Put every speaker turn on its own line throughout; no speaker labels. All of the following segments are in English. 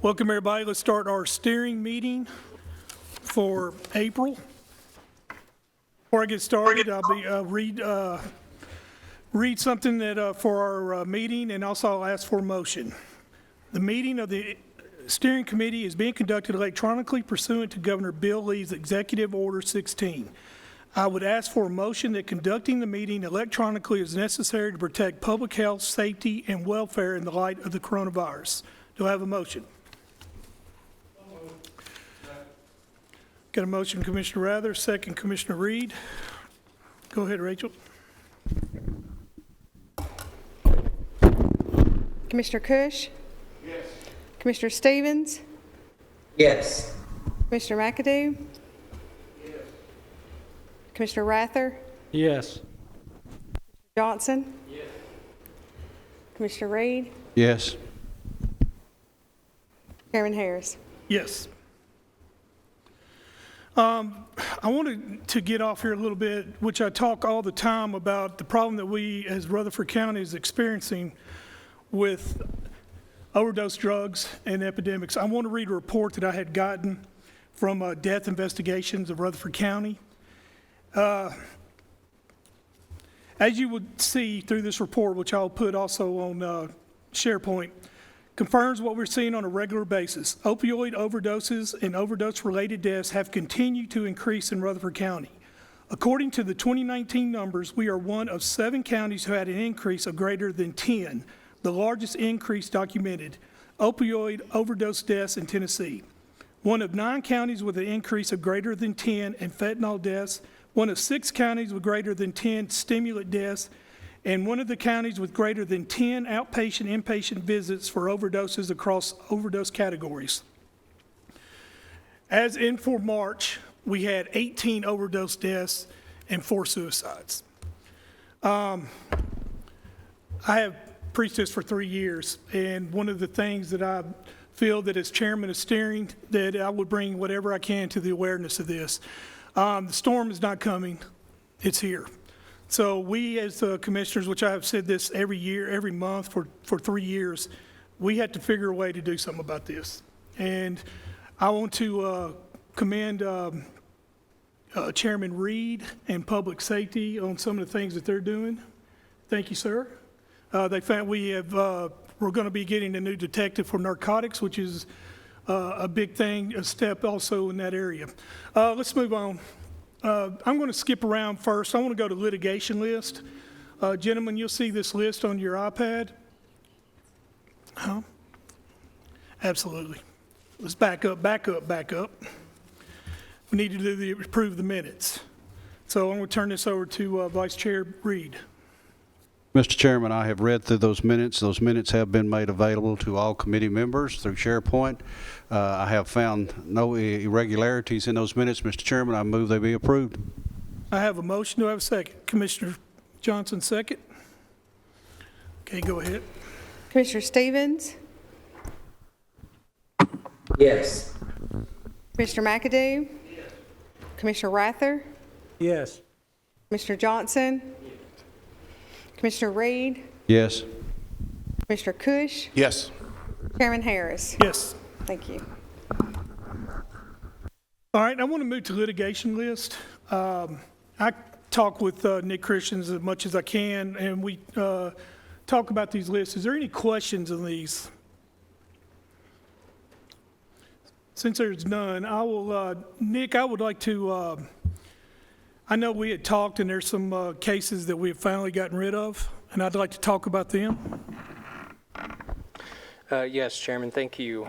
Welcome everybody. Let's start our steering meeting for April. Before I get started, I'll be read something that for our meeting, and also I'll ask for a motion. The meeting of the steering committee is being conducted electronically pursuant to Governor Bill Lee's Executive Order 16. I would ask for a motion that conducting the meeting electronically is necessary to protect public health, safety, and welfare in the light of the coronavirus. Do I have a motion? Got a motion, Commissioner Rather, second, Commissioner Reed. Go ahead, Rachel.
Commissioner Cush?
Yes.
Commissioner Stevens?
Yes.
Commissioner McAdoo?
Yes.
Commissioner Rather?
Yes.
Johnson?
Yes.
Commissioner Reed?
Yes.
Chairman Harris?
Yes. I wanted to get off here a little bit, which I talk all the time about the problem that we as Rutherford County is experiencing with overdose drugs and epidemics. I want to read a report that I had gotten from Death Investigations of Rutherford County. As you would see through this report, which I'll put also on SharePoint, confirms what we're seeing on a regular basis. Opioid overdoses and overdose-related deaths have continued to increase in Rutherford County. According to the 2019 numbers, we are one of 7 counties who had an increase of greater than 10, the largest increase documented, opioid overdose deaths in Tennessee. One of 9 counties with an increase of greater than 10 in fentanyl deaths, one of 6 counties with greater than 10 stimulant deaths, and one of the counties with greater than 10 outpatient, inpatient visits for overdoses across overdose categories. As in for March, we had 18 overdose deaths and 4 suicides. I have preached this for 3 years, and one of the things that I feel that as chairman of steering, that I would bring whatever I can to the awareness of this. The storm is not coming, it's here. So we as the commissioners, which I have said this every year, every month for 3 years, we had to figure a way to do something about this. And I want to commend Chairman Reed and Public Safety on some of the things that they're doing. Thank you, sir. They found we're going to be getting a new detective for narcotics, which is a big thing, a step also in that area. Let's move on. I'm going to skip around first. I want to go to litigation list. Gentlemen, you'll see this list on your iPad. Huh? Absolutely. Let's back up. We need to approve the minutes. So I'm going to turn this over to Vice Chair Reed.
Mr. Chairman, I have read through those minutes. Those minutes have been made available to all committee members through SharePoint. I have found no irregularities in those minutes. Mr. Chairman, I move they be approved.
I have a motion. Do I have a second? Commissioner Johnson, second. Okay, go ahead.
Commissioner Stevens?
Yes.
Commissioner McAdoo?
Yes.
Commissioner Rather?
Yes.
Commissioner Johnson?
Yes.
Commissioner Reed?
Yes.
Commissioner Cush?
Yes.
Chairman Harris?
Yes.
Thank you.
All right, I want to move to litigation list. I talk with Nick Christians as much as I can, and we talk about these lists. Is there any questions on these? Since there's none, I will, Nick, I would like to, I know we had talked and there's some cases that we have finally gotten rid of, and I'd like to talk about them.
Yes, Chairman, thank you.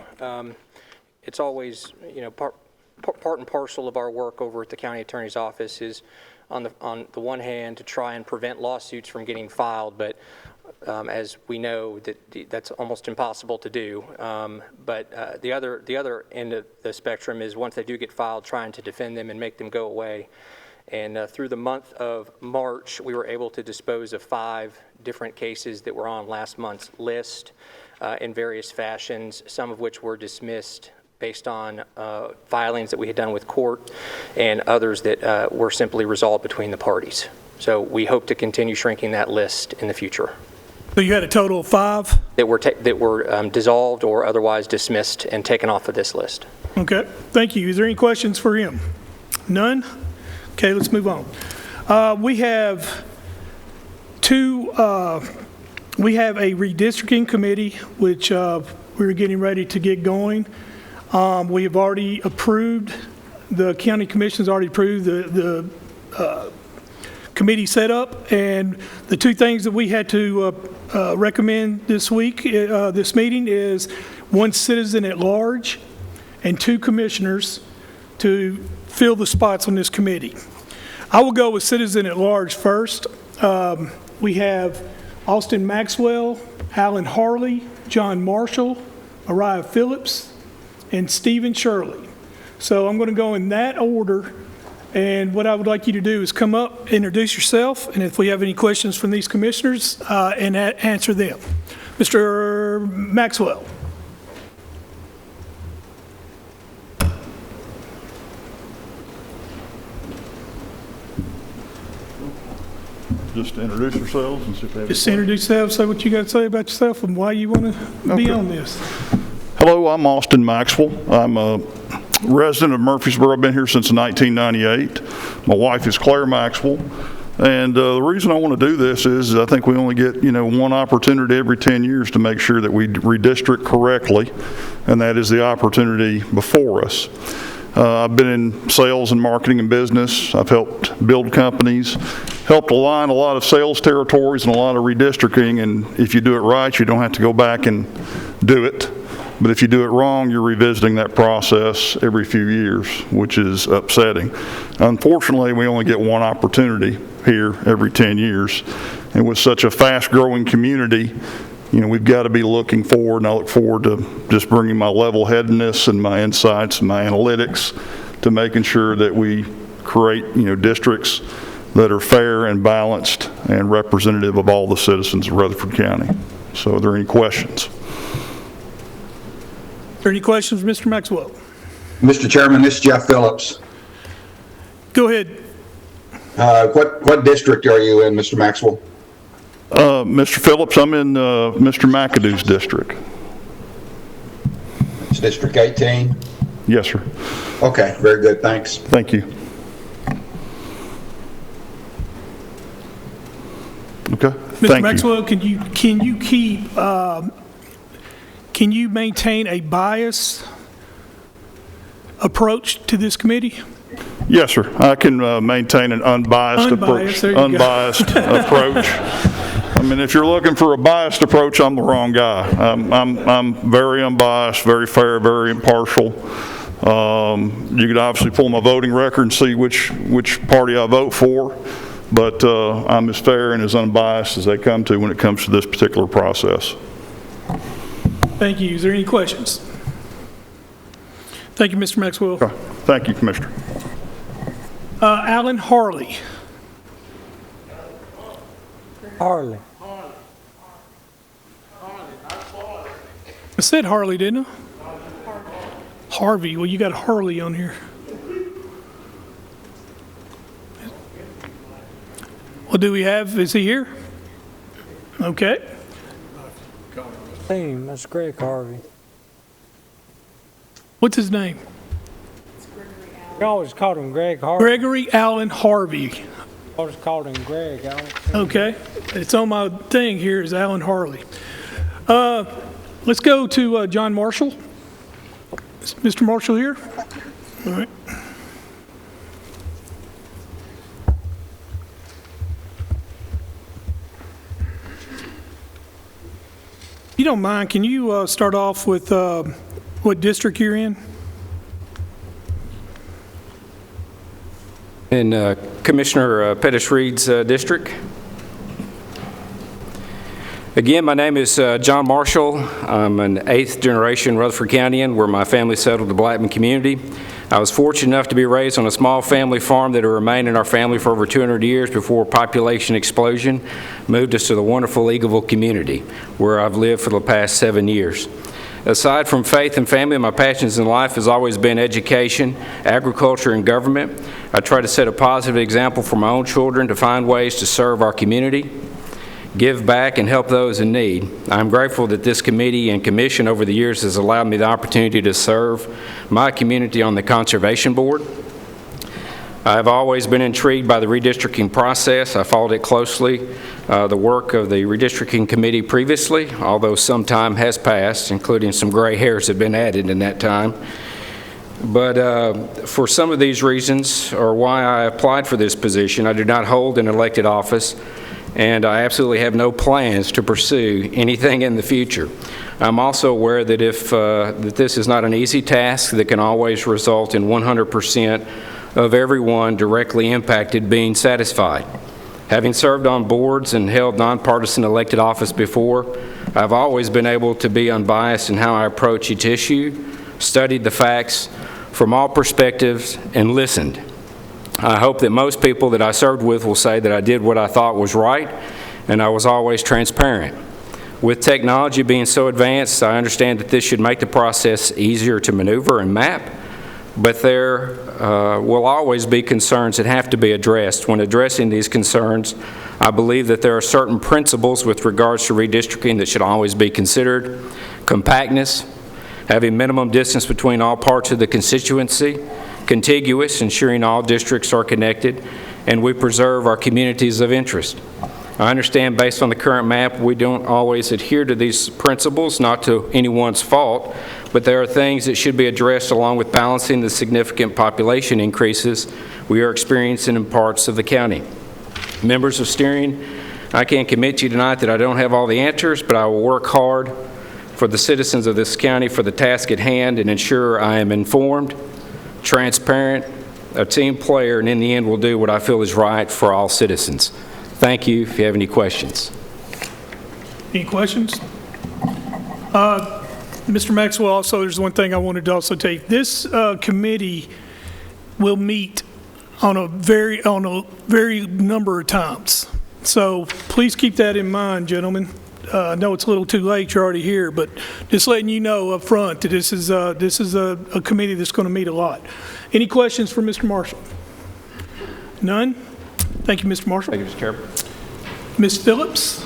It's always, part and parcel of our work over at the County Attorney's Office is on the one hand to try and prevent lawsuits from getting filed, but as we know that's almost impossible to do. But the other end of the spectrum is once they do get filed, trying to defend them and make them go away. And through the month of March, we were able to dispose of 5 different cases that were on last month's list in various fashions, some of which were dismissed based on filings that we had done with court, and others that were simply resolved between the parties. So we hope to continue shrinking that list in the future.
So you had a total of 5?
that were dissolved or otherwise dismissed and taken off of this list.
Okay, thank you. Is there any questions for him? None? Okay, let's move on. We have a redistricting committee, which we're getting ready to get going. We have already approved, the county commission's already approved the committee setup, and the two things that we had to recommend this week, this meeting, is 1 citizen at large and 2 commissioners to fill the spots on this committee. I will go with citizen at large first. We have Austin Maxwell, Alan Harley, John Marshall, Mariah Phillips, and Stephen Shirley. So I'm going to go in that order, and what I would like you to do is come up, introduce yourself, and if we have any questions from these commissioners, and answer them. Mr. Maxwell.
Just introduce yourselves and see if they have.
Just introduce yourself, say what you got to say about yourself and why you want to be on this.
Hello, I'm Austin Maxwell. I'm a resident of Murfreesboro. I've been here since 1998. My wife is Claire Maxwell. And the reason I want to do this is I think we only get, one opportunity every 10 years to make sure that we redistrict correctly, and that is the opportunity before us. I've been in sales and marketing and business. I've helped build companies, helped align a lot of sales territories and a lot of redistricting, and if you do it right, you don't have to go back and do it. But if you do it wrong, you're revisiting that process every few years, which is upsetting. Unfortunately, we only get one opportunity here every 10 years. And with such a fast-growing community, we've got to be looking forward, and I look forward to just bringing my level-headedness and my insights and my analytics to making sure that we create, districts that are fair and balanced and representative of all the citizens of Rutherford County. So are there any questions?
Are there any questions, Mr. Maxwell?
Mr. Chairman, this is Jeff Phillips.
Go ahead.
What district are you in, Mr. Maxwell?
Mr. Phillips, I'm in Mr. McAdoo's district.
It's District 18?
Yes, sir.
Okay, very good, thanks.
Thank you. Okay.
Mr. Maxwell, can you maintain a biased approach to this committee?
Yes, sir. I can maintain an unbiased approach. Unbiased approach. I mean, if you're looking for a biased approach, I'm the wrong guy. I'm very unbiased, very fair, very impartial. You could obviously pull my voting record and see which party I vote for, but I'm as fair and as unbiased as they come to when it comes to this particular process.
Thank you. Is there any questions? Thank you, Mr. Maxwell.
Okay. Thank you, Commissioner.
Alan Harley.
Harley.
I said Harley, didn't I? Harvey. Well, you got Harley on here. What do we have? Is he here? Okay.
Team, that's Greg Harvey.
What's his name?
We always called him Greg Harvey.
Gregory Allen Harvey.
Always called him Greg.
Okay. It's on my thing here is Alan Harley. Let's go to John Marshall. Is Mr. Marshall here? All right. If you don't mind, can you start off with what district you're in?
In Commissioner Pettis-Reed's district. Again, my name is John Marshall. I'm an 8th generation Rutherford Countian where my family settled the Blackman community. I was fortunate enough to be raised on a small family farm that had remained in our family for over 200 years before population explosion moved us to the wonderful Eagleville community where I've lived for the past 7 years. Aside from faith and family, my passions in life has always been education, agriculture, and government. I try to set a positive example for my own children to find ways to serve our community, give back, and help those in need. I'm grateful that this committee and commission over the years has allowed me the opportunity to serve my community on the Conservation Board. I've always been intrigued by the redistricting process. I followed it closely, the work of the Redistricting Committee previously, although some time has passed, including some gray hairs have been added in that time. But for some of these reasons, or why I applied for this position, I do not hold an elected office, and I absolutely have no plans to pursue anything in the future. I'm also aware that that this is not an easy task that can always result in 100% of everyone directly impacted being satisfied. Having served on boards and held nonpartisan elected office before, I've always been able to be unbiased in how I approach each issue, studied the facts from all perspectives, and listened. I hope that most people that I served with will say that I did what I thought was right, and I was always transparent. With technology being so advanced, I understand that this should make the process easier to maneuver and map, but there will always be concerns that have to be addressed. When addressing these concerns, I believe that there are certain principles with regards to redistricting that should always be considered. Compactness, having minimum distance between all parts of the constituency, contiguous, ensuring all districts are connected, and we preserve our communities of interest. I understand based on the current map, we don't always adhere to these principles, not to anyone's fault, but there are things that should be addressed along with balancing the significant population increases we are experiencing in parts of the county. Members of steering, I can't commit to you tonight that I don't have all the answers, but I will work hard for the citizens of this county for the task at hand and ensure I am informed, transparent, a team player, and in the end will do what I feel is right for all citizens. Thank you. If you have any questions.
Any questions? Mr. Maxwell, also, there's one thing I wanted to also tell you. This committee will meet on a very number of times. So please keep that in mind, gentlemen. I know it's a little too late, you're already here, but just letting you know up front that this is a committee that's going to meet a lot. Any questions for Mr. Marshall? None? Thank you, Mr. Marshall.
Thank you, Mr. Chairman.
Ms. Phillips?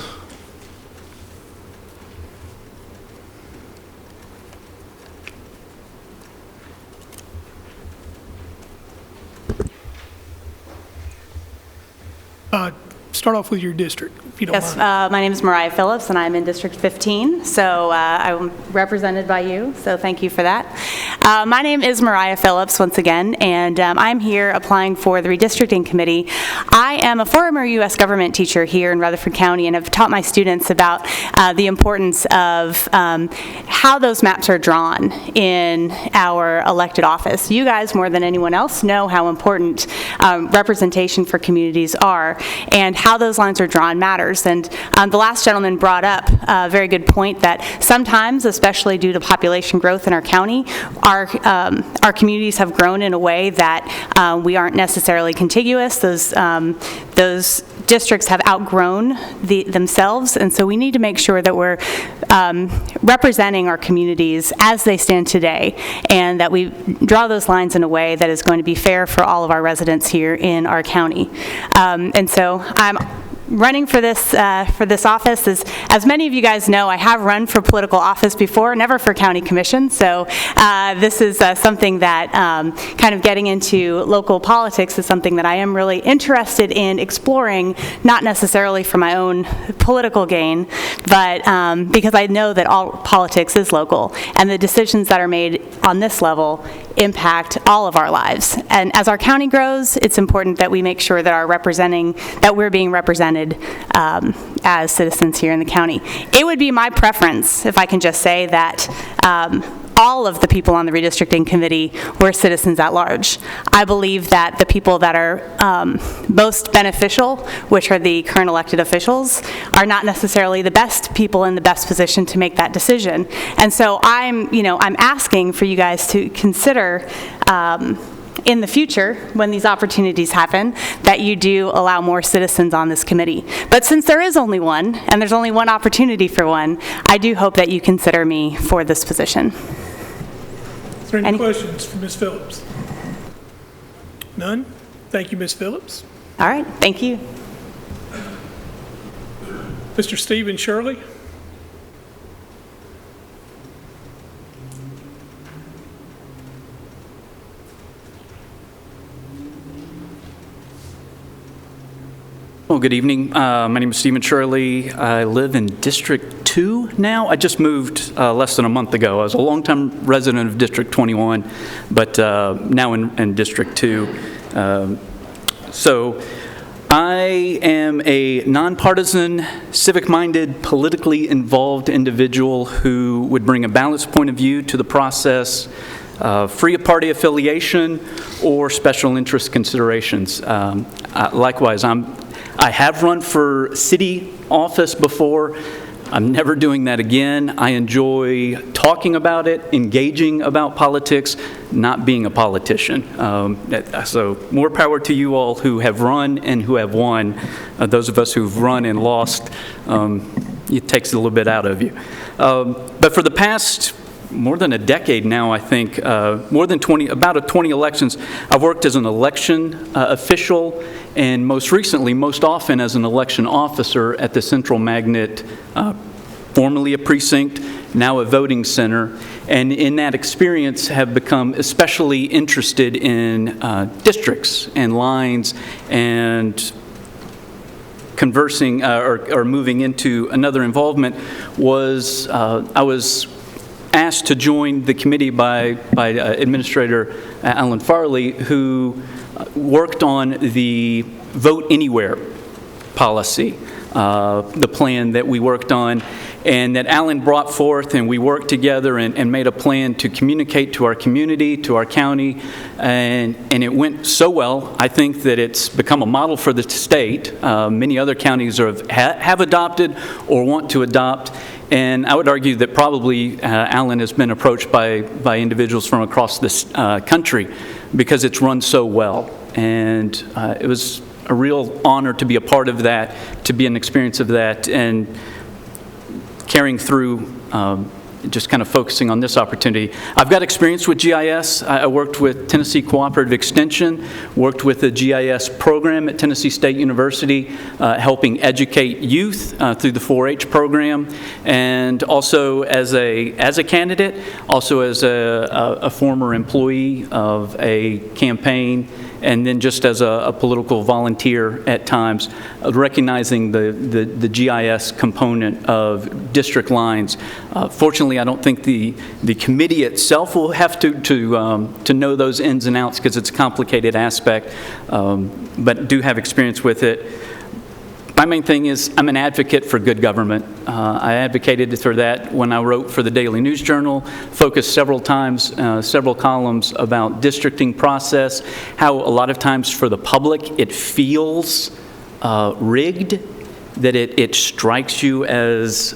Start off with your district, if you don't
Yes,
mind.
my name is Mariah Phillips, and I'm in District 15, so I'm represented by you, so thank you for that. My name is Mariah Phillips, once again, and I'm here applying for the Redistricting Committee. I am a former U.S. government teacher here in Rutherford County, and have taught my students about the importance of how those maps are drawn in our elected office. You guys, more than anyone else, know how important representation for communities are, and how those lines are drawn matters. And the last gentleman brought up a very good point that sometimes, especially due to population growth in our county, our communities have grown in a way that we aren't necessarily contiguous. Those districts have outgrown themselves, and so we need to make sure that we're representing our communities as they stand today, and that we draw those lines in a way that is going to be fair for all of our residents here in our county. And so I'm running for this office. As many of you guys know, I have run for political office before, never for county commission, so this is something that kind of getting into local politics is something that I am really interested in exploring, not necessarily for my own political gain, but because I know that all politics is local, and the decisions that are made on this level impact all of our lives. And as our county grows, it's important that we make sure that we're being represented as citizens here in the county. It would be my preference, if I can just say, that all of the people on the Redistricting Committee were citizens at large. I believe that the people that are most beneficial, which are the current elected officials, are not necessarily the best people in the best position to make that decision. And so I'm asking for you guys to consider in the future, when these opportunities happen, that you do allow more citizens on this committee. But since there is only one, and there's only one opportunity for one, I do hope that you consider me for this position.
Is there any questions for Ms. Phillips? None? Thank you, Ms. Phillips.
All right, thank you.
Mr. Stephen Shirley.
Well, good evening. My name is Stephen Shirley. I live in District 2 now. I just moved less than a month ago. I was a longtime resident of District 21, but now in District 2. So I am a nonpartisan, civic-minded, politically involved individual who would bring a balanced point of view to the process, free of party affiliation or special interest considerations. Likewise, I have run for city office before. I'm never doing that again. I enjoy talking about it, engaging about politics, not being a politician. So more power to you all who have run and who have won. Those of us who've run and lost, it takes a little bit out of you. But for the past more than a decade now, I think, about 20 elections, I've worked as an election official, and most recently, most often as an election officer at the Central Magnet, formerly a precinct, now a voting center, and in that experience have become especially interested in districts and lines and conversing or moving into another involvement was I was asked to join the committee by Administrator Alan Farley, who worked on the Vote Anywhere policy, the plan that we worked on, and that Alan brought forth, and we worked together and made a plan to communicate to our community, to our county, and it went so well, I think that it's become a model for the state. Many other counties have adopted or want to adopt. And I would argue that probably Alan has been approached by individuals from across this country because it's run so well. And it was a real honor to be a part of that, to be an experience of that, and carrying through just kind of focusing on this opportunity. I've got experience with GIS. I worked with Tennessee Cooperative Extension, worked with the GIS program at Tennessee State University, helping educate youth through the 4-H program, and also as a candidate, also as a former employee of a campaign, and then just as a political volunteer at times, recognizing the GIS component of district lines. Fortunately, I don't think the committee itself will have to know those ins and outs because it's a complicated aspect, but do have experience with it. My main thing is I'm an advocate for good government. I advocated for that when I wrote for the Daily News Journal, focused several times, several columns about districting process, how a lot of times for the public it feels rigged, that it strikes you as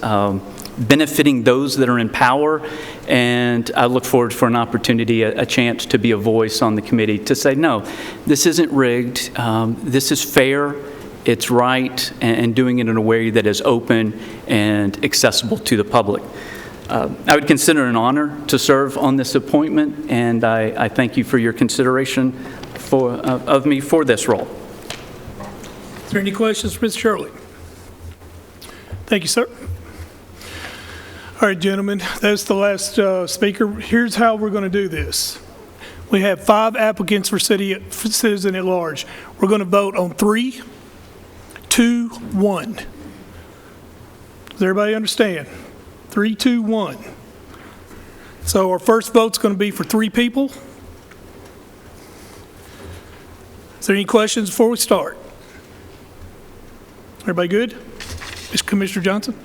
benefiting those that are in power, and I look forward for an opportunity, a chance to be a voice on the committee to say, no, this isn't rigged, this is fair, it's right, and doing it in a way that is open and accessible to the public. I would consider it an honor to serve on this appointment, and I thank you for your consideration of me for this role.
Is there any questions for Mr. Shirley? Thank you, sir. All right, gentlemen, that's the last speaker. Here's how we're going to do this. We have 5 applicants for citizen at large. We're going to vote on 3, 2, 1. Does everybody understand? 3, 2, 1. So our first vote's going to be for 3 people. Is there any questions before we start? Everybody good? Commissioner Johnson?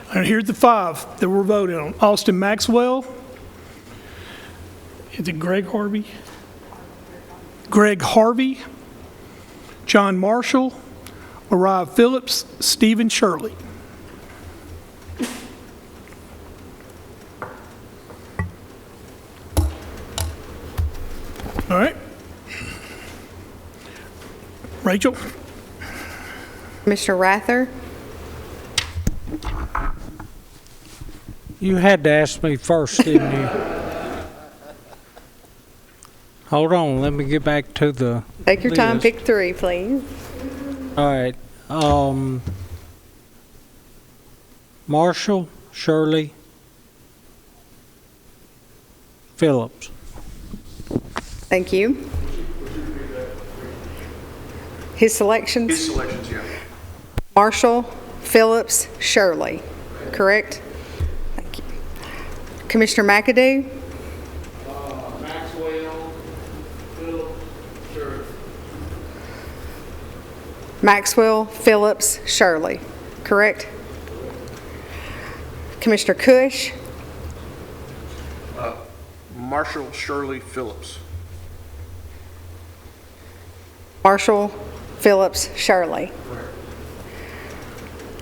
All right, here's the 5 that we're voting on. Austin Maxwell. Is it Greg Harvey? Greg Harvey. John Marshall. Mariah Phillips. Stephen Shirley. All right. Rachel?
Mr. Rather?
You had to ask me first, didn't you? Hold on, let me get back to the
Take your time,
list.
pick 3, please.
All right. Marshall, Shirley, Phillips.
Thank you. His selections?
His selections, yeah.
Marshall, Phillips, Shirley, correct? Thank you. Commissioner McAdoo?
Maxwell, Phillips, Shirley.
Maxwell, Phillips, Shirley, correct? Commissioner Cush?
Marshall, Shirley, Phillips.
Marshall, Phillips, Shirley.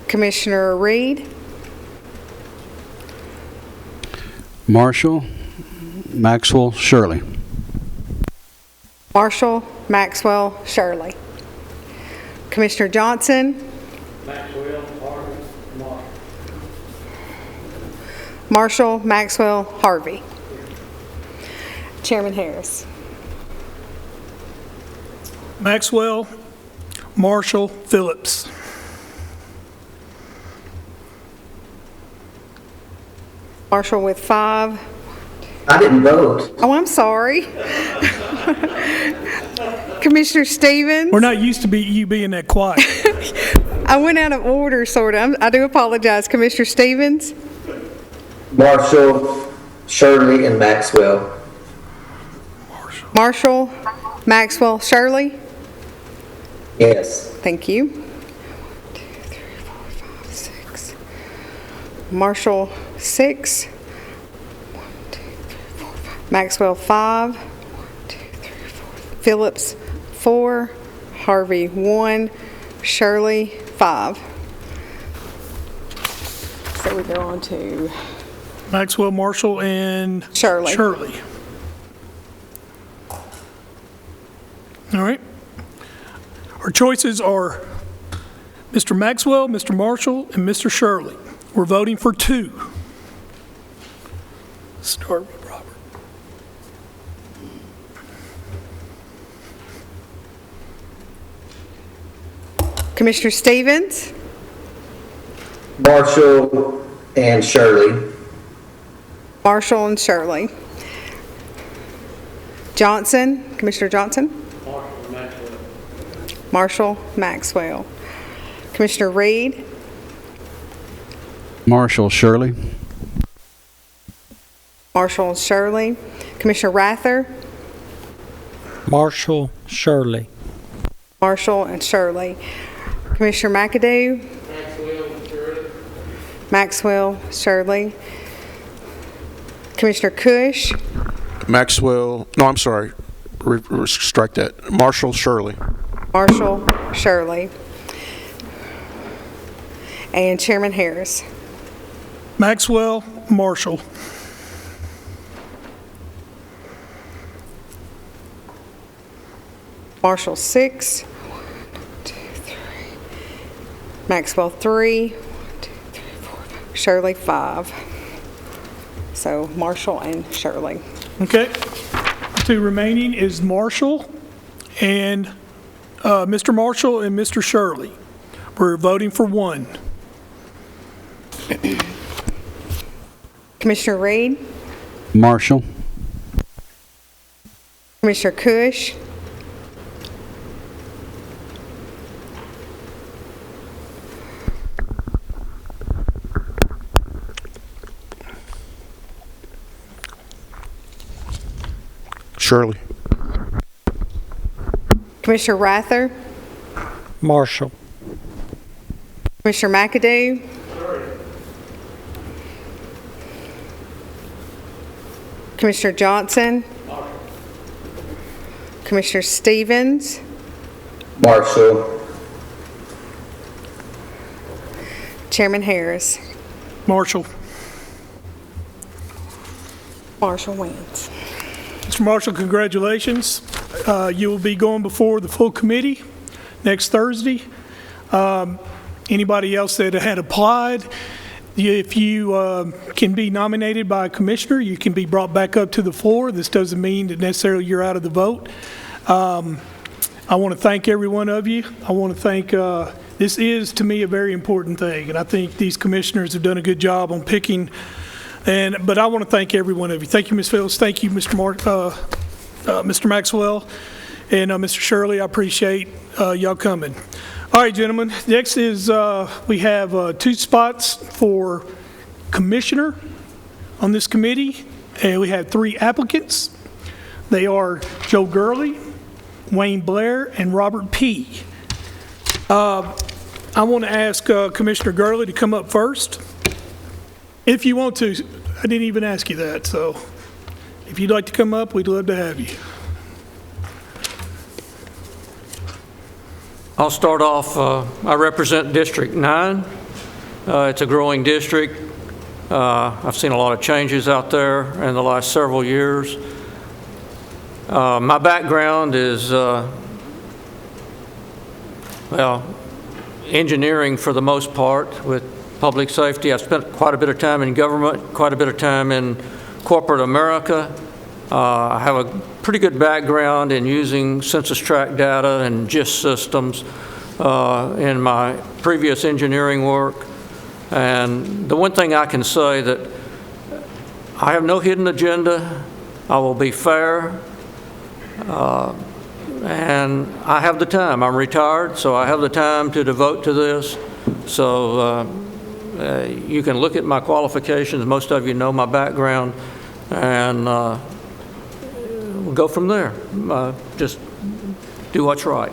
Commissioner Reed?
Marshall, Maxwell, Shirley.
Marshall, Maxwell, Shirley. Commissioner Johnson?
Maxwell, Harvey, Marshall.
Marshall, Maxwell, Harvey. Chairman Harris.
Maxwell, Marshall, Phillips.
Marshall with 5.
I didn't vote.
Oh, I'm sorry. Commissioner Stevens?
We're not used to you being that quiet.
I went out of order, sort of. I do apologize. Commissioner Stevens?
Marshall, Shirley, and Maxwell.
Marshall, Maxwell, Shirley?
Yes.
Thank you. 1, 2, 3, 4, 5, 6. Marshall, 6. 1, 2, 3, 4, 5. Maxwell, 5. 1, 2, 3, 4. Phillips, 4. Harvey, 1. Shirley, 5. So we go on to
Maxwell, Marshall, and
Shirley.
All right. Our choices are Mr. Maxwell, Mr. Marshall, and Mr. Shirley. We're voting for 2. Start with Robert.
Commissioner Stevens?
Marshall and Shirley.
Marshall and Shirley. Johnson? Commissioner Johnson? Marshall, Maxwell. Commissioner Reed?
Marshall, Shirley.
Marshall and Shirley. Commissioner Rather?
Marshall, Shirley.
Marshall and Shirley. Commissioner McAdoo? Maxwell, Shirley. Commissioner Cush?
Maxwell, no, I'm sorry. Strike that. Marshall, Shirley.
Marshall, Shirley. And Chairman Harris.
Maxwell, Marshall.
Marshall, 6. 1, 2, 3. Maxwell, 3. 1, 2, 3, 4, 5. Shirley, 5. So Marshall and Shirley.
Okay. The 2 remaining is Marshall and Mr. Marshall and Mr. Shirley. We're voting for 1.
Commissioner Reed?
Marshall.
Commissioner Cush?
Shirley.
Commissioner Rather?
Marshall.
Commissioner McAdoo? Commissioner Johnson? Commissioner Stevens?
Marshall.
Chairman Harris.
Marshall.
Marshall wins.
Mr. Marshall, congratulations. You will be going before the full committee next Thursday. Anybody else that had applied, if you can be nominated by a commissioner, you can be brought back up to the floor. This doesn't mean that necessarily you're out of the vote. I want to thank every one of you. I want to thank This is, to me, a very important thing, and I think these commissioners have done a good job on picking. But I want to thank every one of you. Thank you, Ms. Phillips. Thank you, Mr. Maxwell, and Mr. Shirley. I appreciate y'all coming. All right, gentlemen. Next is we have 2 spots for commissioner on this committee, and we have 3 applicants. They are Joe Gurley, Wayne Blair, and Robert P. I want to ask Commissioner Gurley to come up first. If you want to. I didn't even ask you that, so if you'd like to come up, we'd love to have you.
I'll start off. I represent District 9. It's a growing district. I've seen a lot of changes out there in the last several years. My background is, well, engineering for the most part with public safety. I've spent quite a bit of time in government, quite a bit of time in corporate America. I have a pretty good background in using census tract data and GIS systems in my previous engineering work. And the one thing I can say that I have no hidden agenda. I will be fair. And I have the time. I'm retired, so I have the time to devote to this. So you can look at my qualifications. Most of you know my background, and we'll go from there. Just do what's right.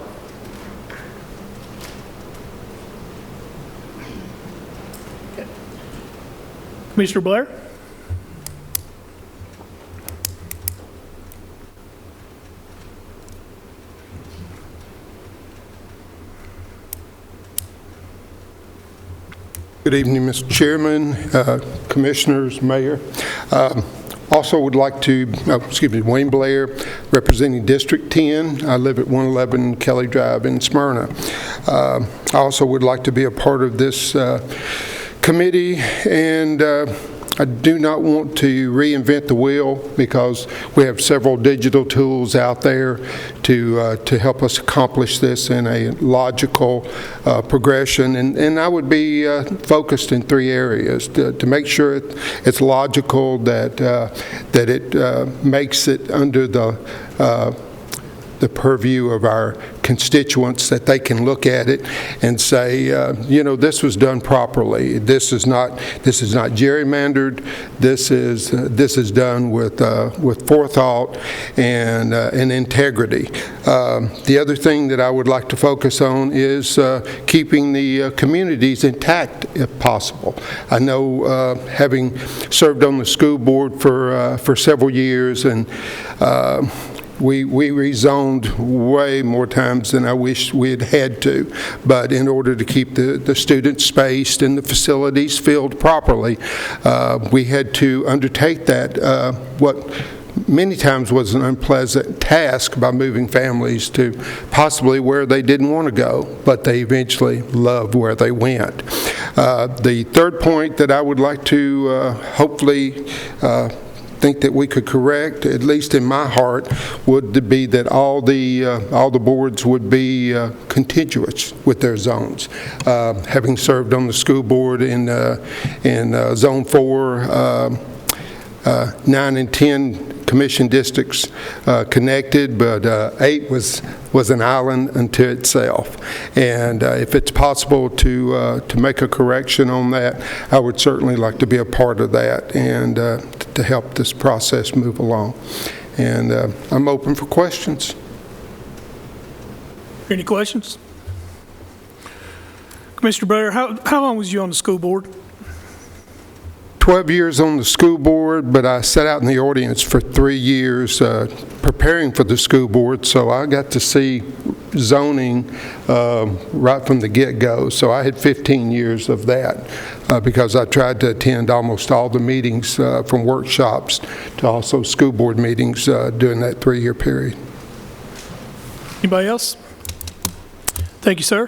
Commissioner Blair?
Good evening, Mr. Chairman, Commissioners, Mayor. Also would like to, Wayne Blair, representing District 10. I live at 111 Kelly Drive in Smyrna. I also would like to be a part of this committee, and I do not want to reinvent the wheel because we have several digital tools out there to help us accomplish this in a logical progression. And I would be focused in 3 areas to make sure it's logical, that it makes it under the purview of our constituents, that they can look at it and say, this was done properly. This is not gerrymandered. This is done with forethought and integrity. The other thing that I would like to focus on is keeping the communities intact if possible. I know, having served on the school board for several years, and we rezoned way more times than I wish we had to, but in order to keep the students spaced and the facilities filled properly, we had to undertake that, what many times was an unpleasant task, by moving families to possibly where they didn't want to go, but they eventually loved where they went. The third point that I would like to hopefully think that we could correct, at least in my heart, would be that all the boards would be contiguous with their zones. Having served on the school board in Zone 4, 9 and 10 commission districts connected, but 8 was an island unto itself. And if it's possible to make a correction on that, I would certainly like to be a part of that and to help this process move along. And I'm open for questions.
Any questions? Commissioner Blair, how long was you on the school board?
12 years on the school board, but I sat out in the audience for 3 years preparing for the school board, so I got to see zoning right from the get-go. So I had 15 years of that because I tried to attend almost all the meetings from workshops to also school board meetings during that 3-year period.
Anybody else? Thank you, sir.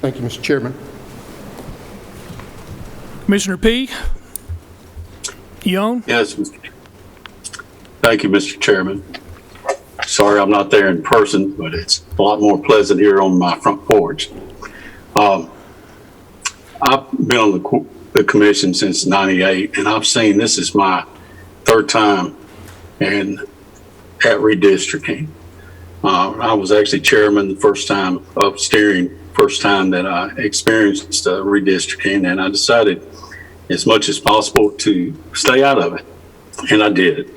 Thank you, Mr. Chairman.
Commissioner P. Young?
Yes. Thank you, Mr. Chairman. Sorry I'm not there in person, but it's a lot more pleasant here on my front porch. I've been on the commission since '98, and I've seen, this is my third time at redistricting. I was actually chairman the first time of steering, first time that I experienced redistricting, and I decided as much as possible to stay out of it, and I did.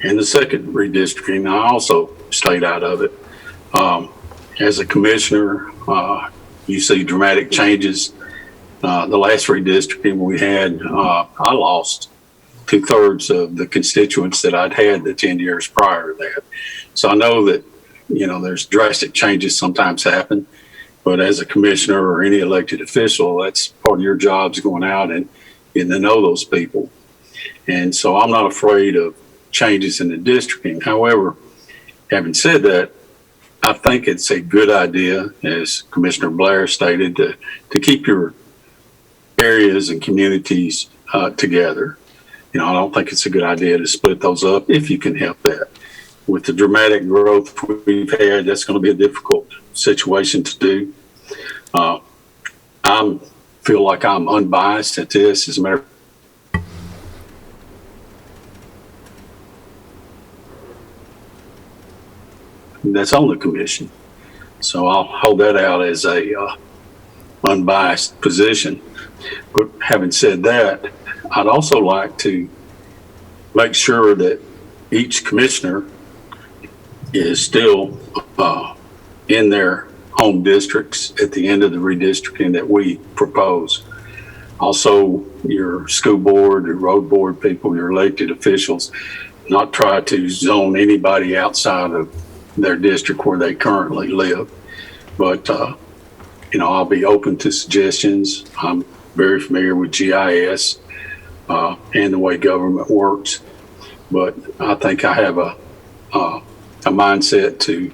And the second redistricting, I also stayed out of it. As a commissioner, you see dramatic changes. The last redistricting we had, I lost 2/3 of the constituents that I'd had the 10 years prior to that. So I know that, there's drastic changes sometimes happen, but as a commissioner or any elected official, that's part of your job, is going out and getting to know those people. And so I'm not afraid of changes in the districting. However, having said that, I think it's a good idea, as Commissioner Blair stated, to keep your areas and communities together. I don't think it's a good idea to split those up if you can help that. With the dramatic growth we've had, that's going to be a difficult situation to do. I feel like I'm unbiased at this. As a matter of that's on the commission. So I'll hold that out as a unbiased position. But having said that, I'd also like to make sure that each commissioner is still in their home districts at the end of the redistricting that we propose. Also, your school board, your road board people, your elected officials, not try to zone anybody outside of their district where they currently live. But, I'll be open to suggestions. I'm very familiar with GIS and the way government works. But I think I have a mindset to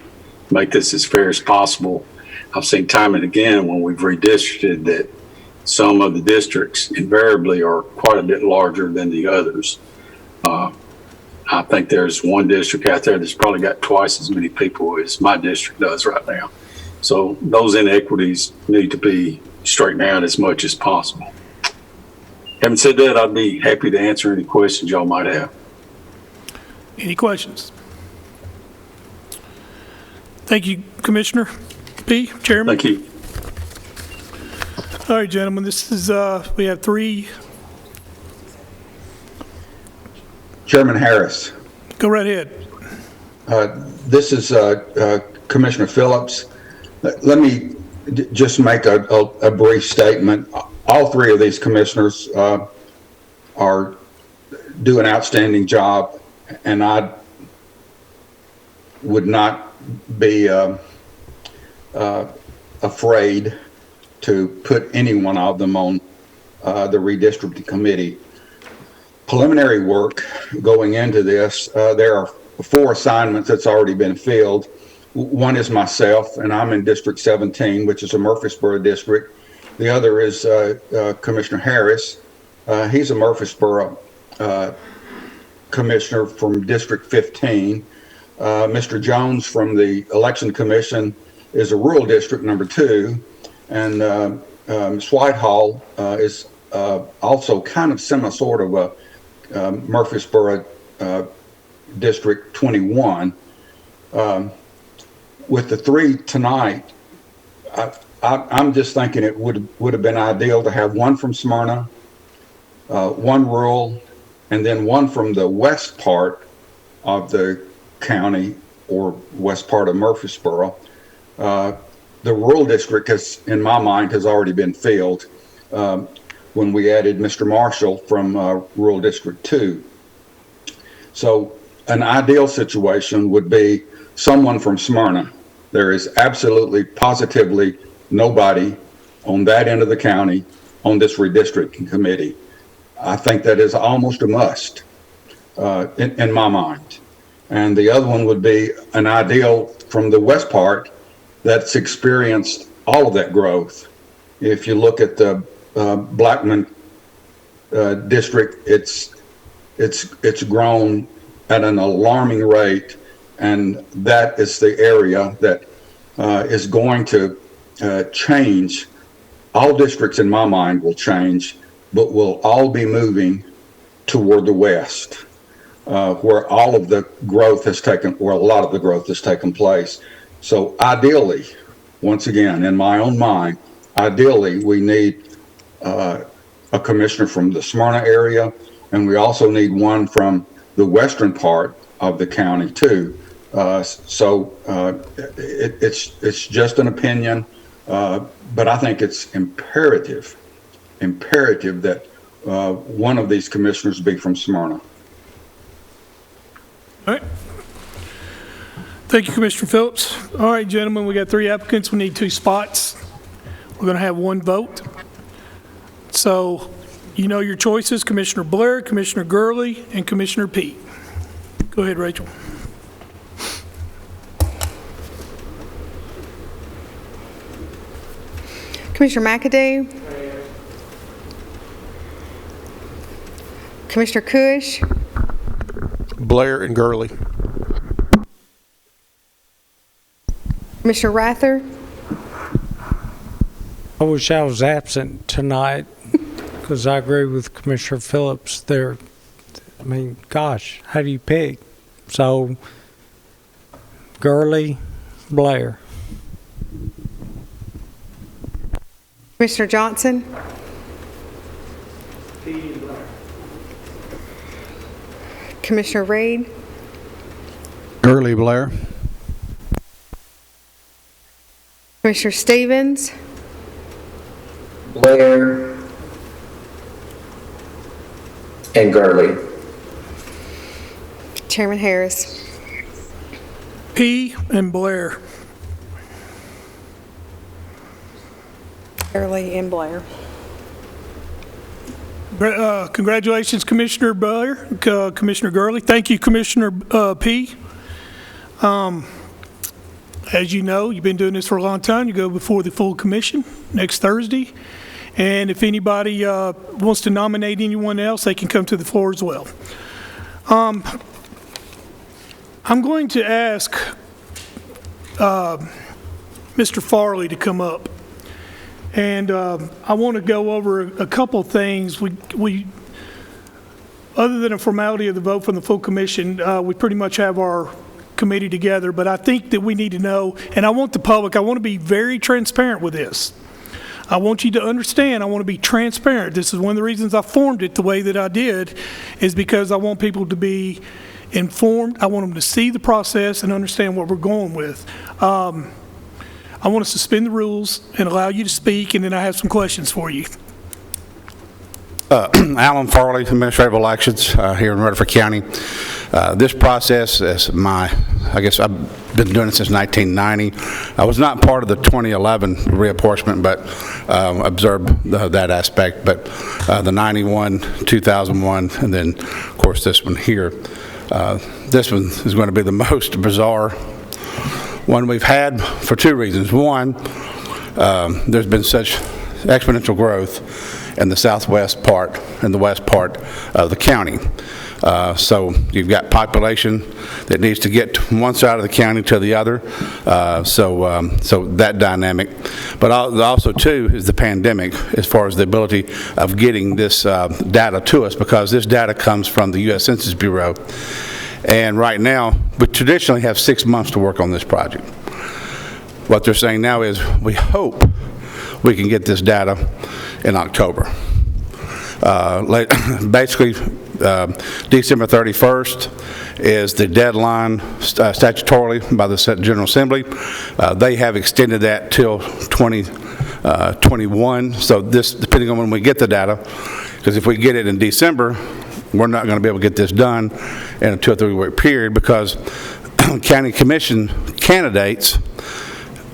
make this as fair as possible. I've seen time and again when we've redistricted that some of the districts invariably are quite a bit larger than the others. I think there's one district out there that's probably got twice as many people as my district does right now. So those inequities need to be straightened out as much as possible. Having said that, I'd be happy to answer any questions y'all might have.
Any questions? Thank you, Commissioner P. Chairman.
Thank you.
All right, gentlemen, this is, we have three.
Chairman Harris.
Go right ahead.
This is Commissioner Phillips. Let me just make a brief statement. All three of these commissioners do an outstanding job, and I would not be afraid to put any one of them on the redistricting committee. Preliminary work going into this, there are 4 assignments that's already been filled. One is myself, and I'm in District 17, which is a Murfreesboro district. The other is Commissioner Harris. He's a Murfreesboro commissioner from District 15. Mr. Jones from the Election Commission is a rural district number 2. And Ms. Whitehall is also kind of sort of a Murfreesboro District 21. With the 3 tonight, I'm just thinking it would have been ideal to have one from Smyrna, one rural, and then one from the west part of the county or west part of Murfreesboro. The rural district, in my mind, has already been filled when we added Mr. Marshall from Rural District 2. So an ideal situation would be someone from Smyrna. There is absolutely, positively nobody on that end of the county on this redistricting committee. I think that is almost a must in my mind. And the other one would be an ideal from the west part that's experienced all of that growth. If you look at the Blackman district, it's grown at an alarming rate, and that is the area that is going to change all districts in my mind will change, but we'll all be moving toward the west, where all of the growth has taken, where a lot of the growth has taken place. So ideally, once again, in my own mind, ideally we need a commissioner from the Smyrna area, and we also need one from the western part of the county too. It's just an opinion, but I think it's imperative that one of these commissioners be from Smyrna.
All right. Thank you, Commissioner Phillips. All right, gentlemen, we got 3 applicants. We need 2 spots. We're going to have 1 vote. So you know your choices: Commissioner Blair, Commissioner Gurley, and Commissioner Peete. Go ahead, Rachel.
Commissioner McAdoo. Commissioner Cush.
Blair and Gurley.
Commissioner Rather.
I wish I was absent tonight because I agree with Commissioner Phillips there. I mean, gosh, how do you pick? So, Gurley, Blair.
Commissioner Johnson. Commissioner Reed.
Gurley, Blair.
Commissioner Stevens.
Blair and Gurley.
Chairman Harris.
P and Blair.
Gurley and Blair.
Congratulations, Commissioner Blair, Commissioner Gurley. Thank you, Commissioner P. As you know, you've been doing this for a long time. You go before the full commission next Thursday. And if anybody wants to nominate anyone else, they can come to the floor as well. I'm going to ask Mr. Farley to come up. And I want to go over a couple things. We other than a formality of the vote from the full commission, we pretty much have our committee together, but I think that we need to know, and I want the public, I want to be very transparent with this. I want you to understand, I want to be transparent. This is one of the reasons I formed it the way that I did, is because I want people to be informed. I want them to see the process and understand what we're going with. I want to suspend the rules and allow you to speak, and then I have some questions for you.
Alan Farley, Administrative Elections here in Rutherford County. This process is I guess I've been doing it since 1990. I was not part of the 2011 reapportionment, but observed that aspect. But the 91, 2001, and then, of course, this one here. This one is going to be the most bizarre one we've had for 2 reasons. One, there's been such exponential growth in the southwest part and the west part of the county. So you've got population that needs to get from one side of the county to the other. So that dynamic. But also, too, is the pandemic as far as the ability of getting this data to us, because this data comes from the U.S. Census Bureau. And right now, we traditionally have 6 months to work on this project. What they're saying now is we hope we can get this data in October. Basically, December 31st is the deadline statutorily by the General Assembly. They have extended that till 2021. So this, depending on when we get the data, because if we get it in December, we're not going to be able to get this done in a 2 or 3 week period, because county commission candidates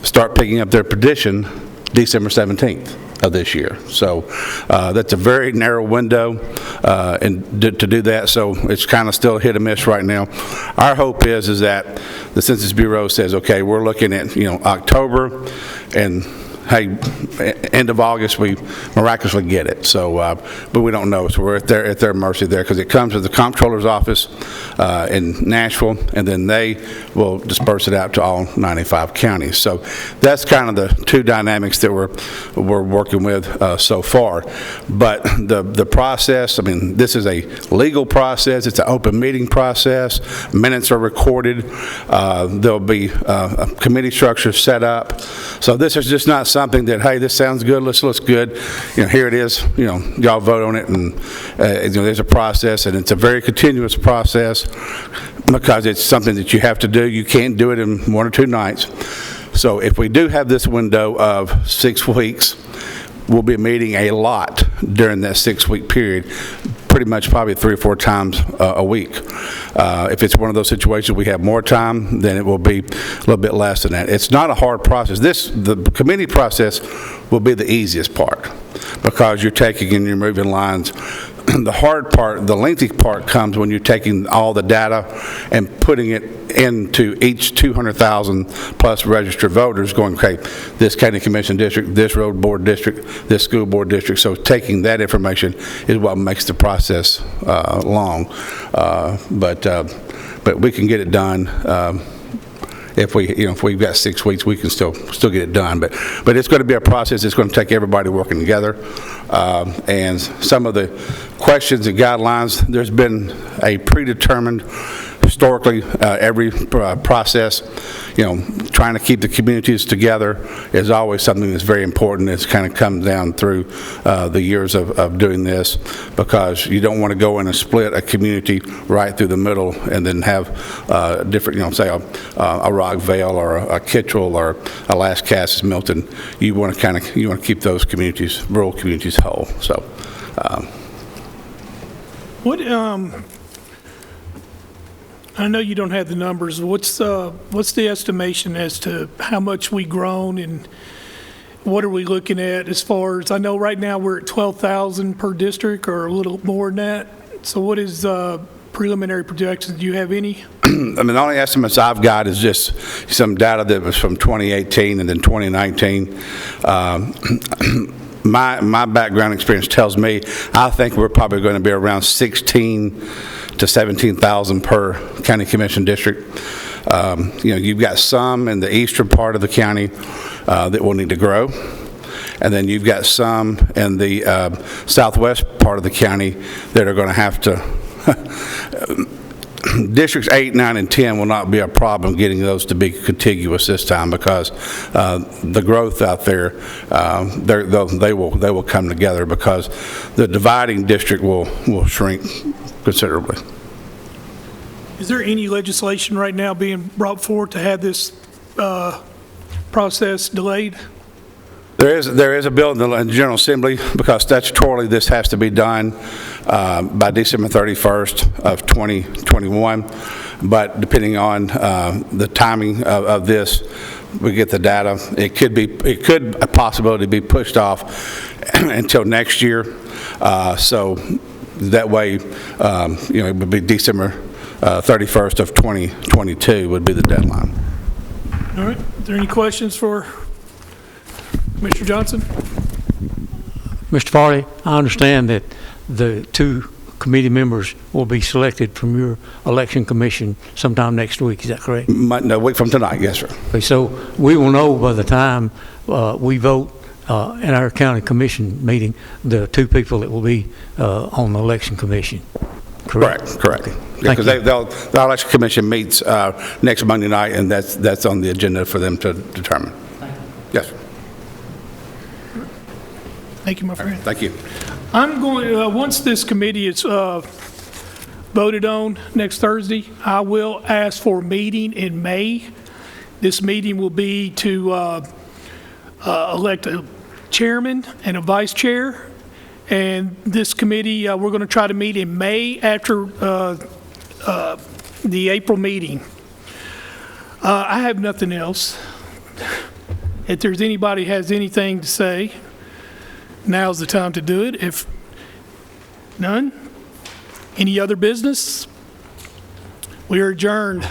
start picking up their petition December 17th of this year. So that's a very narrow window to do that. So it's kind of still hit or miss right now. Our hope is that the Census Bureau says, okay, we're looking at October, and hey, end of August, we miraculously get it. So, but we don't know. So we're at their mercy there, because it comes to the comptroller's office in Nashville, and then they will disperse it out to all 95 counties. So that's kind of the two dynamics that we're working with so far. But the process, I mean, this is a legal process. It's an open meeting process. Minutes are recorded. There'll be a committee structure set up. So this is just not something that, hey, this sounds good, this looks good, here it is, y'all vote on it, and there's a process, and it's a very continuous process, because it's something that you have to do. You can't do it in 1 or 2 nights. So if we do have this window of 6 weeks, we'll be meeting a lot during that 6-week period, pretty much probably 3 or 4 times a week. If it's one of those situations we have more time, then it will be a little bit less than that. It's not a hard process. The committee process will be the easiest part, because you're taking and you're moving lines. The hard part, the lengthy part, comes when you're taking all the data and putting it into each 200,000 plus registered voters, going, okay, this county commission district, this road board district, this school board district. So taking that information is what makes the process long. But we can get it done. If we've got 6 weeks, we can still get it done. But it's going to be a process. It's going to take everybody working together. And some of the questions and guidelines, there's been a predetermined, historically, every process, trying to keep the communities together is always something that's very important. It's kind of comes down through the years of doing this, because you don't want to go in and split a community right through the middle and then have different, say a Rockvale or a Kittrell or a Las Casas, Milton. You want to keep those communities, rural communities, whole. So.
What I know you don't have the numbers. What's the estimation as to how much we grown, and what are we looking at as far as, I know right now we're at 12,000 per district or a little more than that. So what is preliminary projections? Do you have any?
I mean, the only estimates I've got is just some data that was from 2018 and then 2019. My background experience tells me I think we're probably going to be around 16 to 17,000 per county commission district. You've got some in the eastern part of the county that will need to grow, and then you've got some in the southwest part of the county that are going to have to. Districts 8, 9, and 10 will not be a problem getting those to be contiguous this time, because the growth out there, they will come together, because the dividing district will shrink considerably.
Is there any legislation right now being brought forward to have this process delayed?
There is a bill in the General Assembly, because statutorily this has to be done by December 31st of 2021. But depending on the timing of this, we get the data. It could a possibility be pushed off until next year. So that way, it would be December 31st of 2022 would be the deadline.
All right. Are there any questions for Mr. Johnson?
Mr. Farley, I understand that the 2 committee members will be selected from your election commission sometime next week. Is that correct?
No, a week from tonight, yes, sir.
Okay, so we will know by the time we vote in our county commission meeting the 2 people that will be on the election commission. Correct. Because the
election commission meets next Monday night, and that's on the agenda for them to determine. Yes, sir.
Thank you, my friend.
Thank you.
I'm going, once this committee is voted on next Thursday, I will ask for a meeting in May. This meeting will be to elect a chairman and a vice chair. And this committee, we're going to try to meet in May after the April meeting. I have nothing else. If there's anybody has anything to say, now's the time to do it. If none, any other business? We are adjourned.